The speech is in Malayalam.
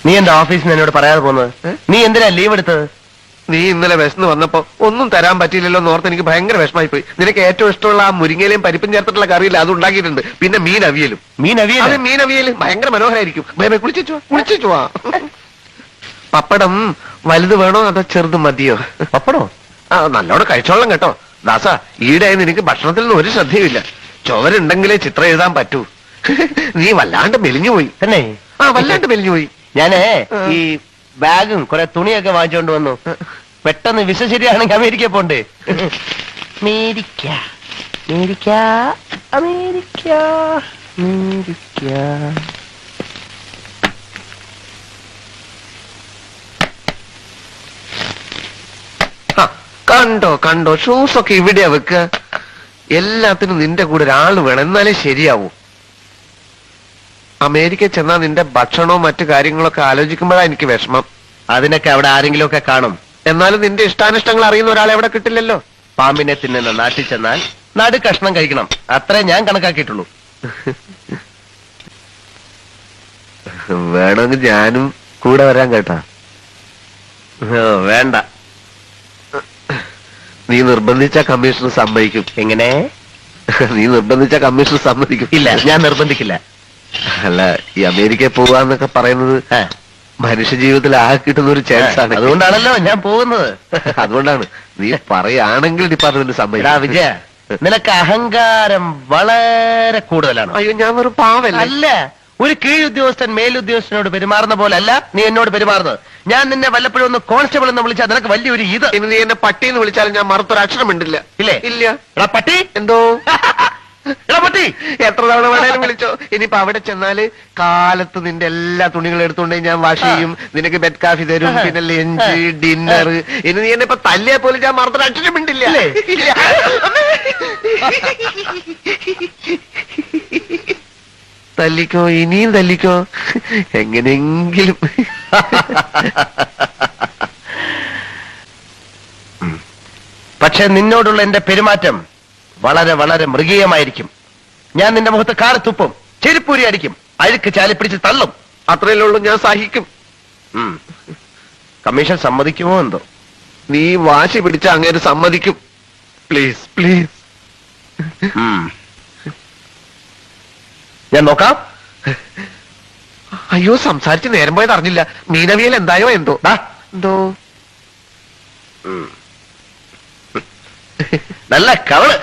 നീ എന്റെ ഓഫീസിൽ നിന്ന് എന്നോട് പറയാതെ പോകുന്നത്? നീ എന്തിനാ ലീവ് എടുത്തത്? നീ ഇന്നലെ വിശന്ന് വന്നപ്പോ ഒന്നും തരാൻ പറ്റിയില്ലല്ലോ എന്നോർത്ത് എനിക്ക് ഭയങ്കര വിഷമായി പോയി. നിനക്ക് ഏറ്റവും ഇഷ്ടമുള്ള ആ മുരിങ്ങയിലും പരിപ്പും ചേർത്തിട്ടുള്ള കറിയില്ല, അത് ഉണ്ടാക്കിയിട്ടുണ്ട്. പിന്നെ മീൻ അവിയലും. മീൻ അവിയൽ? അതെ, മീൻ അവിയലും ഭയങ്കര മനോഹരായിരിക്കും. കുളിച്ചു പപ്പടം വലുത് വേണോ അതോ ചെറുത് മതിയോ? പപ്പടോ? ആ, നല്ലോണം കഴിച്ചോളാം കേട്ടോ. ദാസ, ഈടായി നിനക്ക് ഭക്ഷണത്തിൽ നിന്ന് ഒരു ശ്രദ്ധയുമില്ല. ചുവരുണ്ടെങ്കിലേ ചിത്രം എഴുതാൻ പറ്റൂ. നീ വല്ലാണ്ട് മെലിഞ്ഞുപോയി. തന്നെ? ആ, വല്ലാണ്ട് മെലിഞ്ഞുപോയി. ഞാനേ ഈ ബാഗും കുറെ തുണിയൊക്കെ വാങ്ങിച്ചോണ്ട് വന്നു. പെട്ടെന്ന് വിസ ശരിയാണെങ്കിൽ അമേരിക്ക പോണ്ടേ? America America America America. കണ്ടോ കണ്ടോ, ഷൂസൊക്കെ ഇവിടെയാ വെക്കുക. എല്ലാത്തിനും നിന്റെ കൂടെ ഒരാള് വേണം, എന്നാലേ ശരിയാവൂ. അമേരിക്ക ചെന്നാ നിന്റെ ഭക്ഷണവും മറ്റു കാര്യങ്ങളൊക്കെ ആലോചിക്കുമ്പോഴാ എനിക്ക് വിഷമം. അതിനൊക്കെ അവിടെ ആരെങ്കിലും ഒക്കെ കാണും. എന്നാലും നിന്റെ ഇഷ്ടാനിഷ്ടങ്ങൾ അറിയുന്ന ഒരാളെ അവിടെ കിട്ടില്ലല്ലോ. പാമ്പിനെ തിന്നുന്ന നാട്ടിൽ ചെന്നാൽ നടു കഷ്ണം കഴിക്കണം, അത്രേ ഞാൻ കണക്കാക്കിയിട്ടുള്ളൂ. വേണമെങ്കിൽ ഞാനും കൂടെ വരാൻ കേട്ടാ. വേണ്ട. നീ നിർബന്ധിച്ച കമ്മീഷണർ സമ്മതിക്കും. എങ്ങനെ? നീ നിർബന്ധിച്ച കമ്മീഷണർ സമ്മതിക്കും. ഇല്ല, ഞാൻ നിർബന്ധിക്കില്ല. അല്ല, ഈ അമേരിക്കയിൽ പോവാന്നൊക്കെ പറയുന്നത് മനുഷ്യ ജീവിതത്തിൽ ആകെ കിട്ടുന്ന ഒരു ചാൻസ് ആണ്. അതുകൊണ്ടാണല്ലോ ഞാൻ പോകുന്നത്. അതുകൊണ്ടാണ്. നീ പറയുകയാണെങ്കിൽ ഡിപ്പാർട്ട്മെന്റ് സമ്മതിക്കും. വിജയ, നിനക്ക് അഹങ്കാരം വളരെ കൂടുതലാണ്. അയ്യോ, ഞാൻ വെറും പാവല്ല. അല്ല, ഒരു കീഴുദ്യോഗസ്ഥൻ മേലുദ്യോഗസ്ഥനോട് പെരുമാറുന്ന പോലെ അല്ല നീ എന്നോട് പെരുമാറുന്നത്. ഞാൻ നിന്നെ വല്ലപ്പോഴും ഒന്ന് കോൺസ്റ്റബിൾ എന്ന് വിളിച്ചാൽ നിനക്ക് വലിയൊരു ഇത്. ഇനി നീ എന്നെ പട്ടിന്ന് വിളിച്ചാലും ഞാൻ മറുത്തൊരക്ഷരം മിണ്ടില്ല. ഇല്ലേ? ഇല്ല. എടാ പട്ടി. എന്തോ? എടാ പട്ടി. എത്ര തവണ വേണേലും വിളിച്ചോ. ഇനിയിപ്പോ അവിടെ ചെന്നാല് കാലത്ത് നിന്റെ എല്ലാ തുണികളും എടുത്തുകൊണ്ടേ ഞാൻ വാഷ് ചെയ്യും. നിനക്ക് ബെഡ് കാഫി തരും, പിന്നെ ലഞ്ച്, ഡിന്നർ. ഇനി നീ എന്നെ ഇപ്പൊ തല്ലിയാ പോലും ഞാൻ മറുത്തൊരക്ഷരം മിണ്ടില്ല. ഇല്ല. തല്ലിക്കോ, ഇനിയും തല്ലിക്കോ, എങ്ങനെയെങ്കിലും. പക്ഷെ നിന്നോടുള്ള എന്റെ പെരുമാറ്റം വളരെ വളരെ മൃഗീയമായിരിക്കും. ഞാൻ നിന്റെ മുഖത്ത് കാറി തുപ്പും, ചെരുപ്പൂരി അടിക്കും, അഴുക്ക് ചാലിപ്പിടിച്ച് തള്ളും. അത്രയല്ലേ ഉള്ളൂ, ഞാൻ സഹിക്കും. കമ്മീഷൻ സമ്മതിക്കുമോ എന്തോ? നീ വാശി പിടിച്ച അങ്ങേര് സമ്മതിക്കും. Please please. ഞാൻ നോക്കാം. അയ്യോ, സംസാരിച്ച് നേരം പോയത് അറിഞ്ഞില്ല. മീനവിയൽ എന്തായോ എന്തോ. എന്തോ നല്ല കവള്.